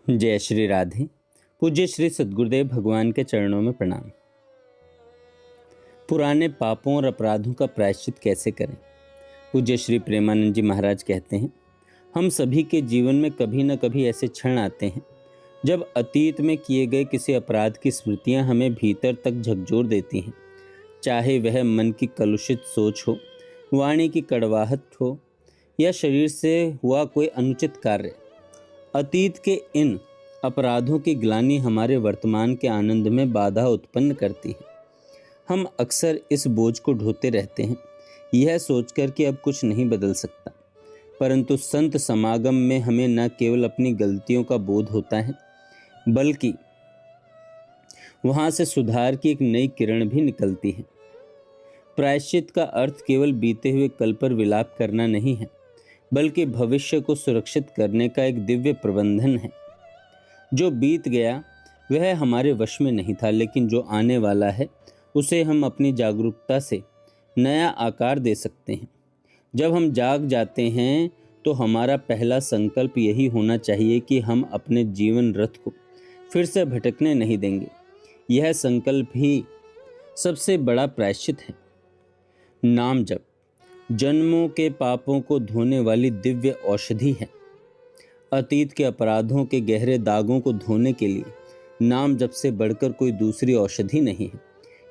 जय श्री राधे। पूज्य श्री सद्गुरुदेव भगवान के चरणों में प्रणाम। पुराने पापों और अपराधों का प्रायश्चित कैसे करें? पूज्य श्री प्रेमानंद जी महाराज कहते हैं, हम सभी के जीवन में कभी न कभी ऐसे क्षण आते हैं जब अतीत में किए गए किसी अपराध की स्मृतियां हमें भीतर तक झकझोर देती हैं। चाहे वह मन की कलुषित सोच हो, वाणी की कड़वाहट हो या शरीर से हुआ कोई अनुचित कार्य। अतीत के इन अपराधों की ग्लानि हमारे वर्तमान के आनंद में बाधा उत्पन्न करती है। हम अक्सर इस बोझ को ढोते रहते हैं, यह सोचकर कि अब कुछ नहीं बदल सकता। परंतु संत समागम में हमें न केवल अपनी गलतियों का बोध होता है, बल्कि वहां से सुधार की एक नई किरण भी निकलती है। प्रायश्चित का अर्थ केवल बीते हुए कल पर विलाप करना नहीं है, बल्कि भविष्य को सुरक्षित करने का एक दिव्य प्रबंधन है। जो बीत गया वह हमारे वश में नहीं था, लेकिन जो आने वाला है उसे हम अपनी जागरूकता से नया आकार दे सकते हैं। जब हम जाग जाते हैं तो हमारा पहला संकल्प यही होना चाहिए कि हम अपने जीवन रथ को फिर से भटकने नहीं देंगे। यह संकल्प ही सबसे बड़ा प्रायश्चित है। नाम जप जन्मों के पापों को धोने वाली दिव्य औषधि है। अतीत के अपराधों के गहरे दागों को धोने के लिए नाम जप से बढ़कर कोई दूसरी औषधि नहीं है।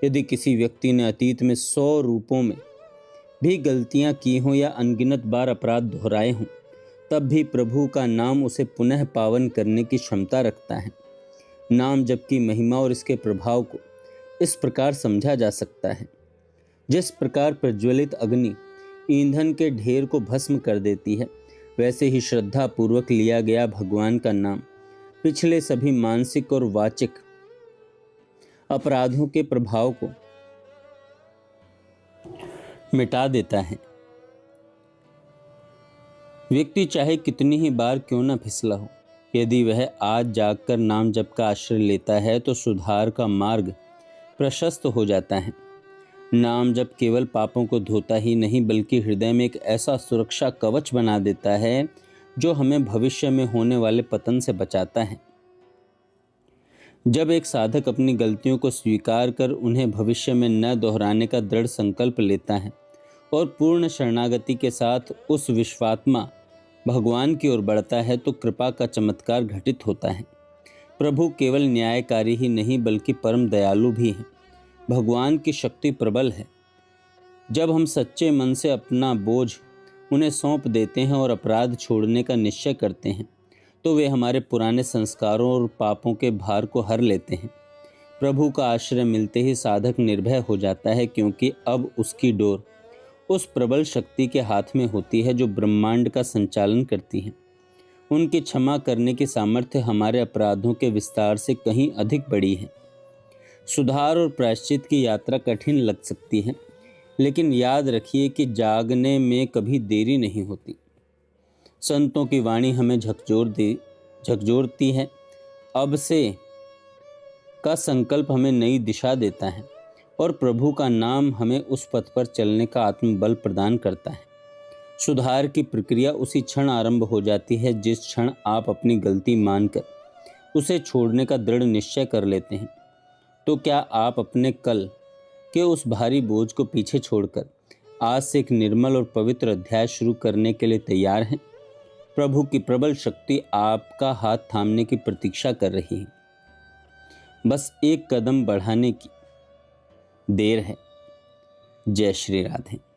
यदि किसी व्यक्ति ने अतीत में 100 रूपों में भी गलतियां की हों या अनगिनत बार अपराध दोहराए हों, तब भी प्रभु का नाम उसे पुनः पावन करने की क्षमता रखता है। नाम जप की महिमा और इसके प्रभाव को इस प्रकार समझा जा सकता है। जिस प्रकार प्रज्वलित अग्नि ईंधन के ढेर को भस्म कर देती है, वैसे ही श्रद्धा पूर्वक लिया गया भगवान का नाम पिछले सभी मानसिक और वाचिक अपराधों के प्रभाव को मिटा देता है। व्यक्ति चाहे कितनी ही बार क्यों न फिसला हो, यदि वह आज जागकर नाम जप का आश्रय लेता है तो सुधार का मार्ग प्रशस्त हो जाता है। नाम जप केवल पापों को धोता ही नहीं, बल्कि हृदय में एक ऐसा सुरक्षा कवच बना देता है जो हमें भविष्य में होने वाले पतन से बचाता है। जब एक साधक अपनी गलतियों को स्वीकार कर उन्हें भविष्य में न दोहराने का दृढ़ संकल्प लेता है और पूर्ण शरणागति के साथ उस विश्वात्मा भगवान की ओर बढ़ता है, तो कृपा का चमत्कार घटित होता है। प्रभु केवल न्यायकारी ही नहीं, बल्कि परम दयालु भी हैं। भगवान की शक्ति प्रबल है। जब हम सच्चे मन से अपना बोझ उन्हें सौंप देते हैं और अपराध छोड़ने का निश्चय करते हैं, तो वे हमारे पुराने संस्कारों और पापों के भार को हर लेते हैं। प्रभु का आश्रय मिलते ही साधक निर्भय हो जाता है, क्योंकि अब उसकी डोर उस प्रबल शक्ति के हाथ में होती है जो ब्रह्मांड का संचालन करती है। उनकी क्षमा करने की सामर्थ्य हमारे अपराधों के विस्तार से कहीं अधिक बड़ी है। सुधार और प्रायश्चित की यात्रा कठिन लग सकती है, लेकिन याद रखिए कि जागने में कभी देरी नहीं होती। संतों की वाणी हमें झकझोरती है। अब से का संकल्प हमें नई दिशा देता है और प्रभु का नाम हमें उस पथ पर चलने का आत्मबल प्रदान करता है। सुधार की प्रक्रिया उसी क्षण आरंभ हो जाती है जिस क्षण आप अपनी गलती मानकर उसे छोड़ने का दृढ़ निश्चय कर लेते हैं। तो क्या आप अपने कल के उस भारी बोझ को पीछे छोड़कर आज से एक निर्मल और पवित्र अध्याय शुरू करने के लिए तैयार हैं? प्रभु की प्रबल शक्ति आपका हाथ थामने की प्रतीक्षा कर रही है। बस एक कदम बढ़ाने की देर है। जय श्री राधे।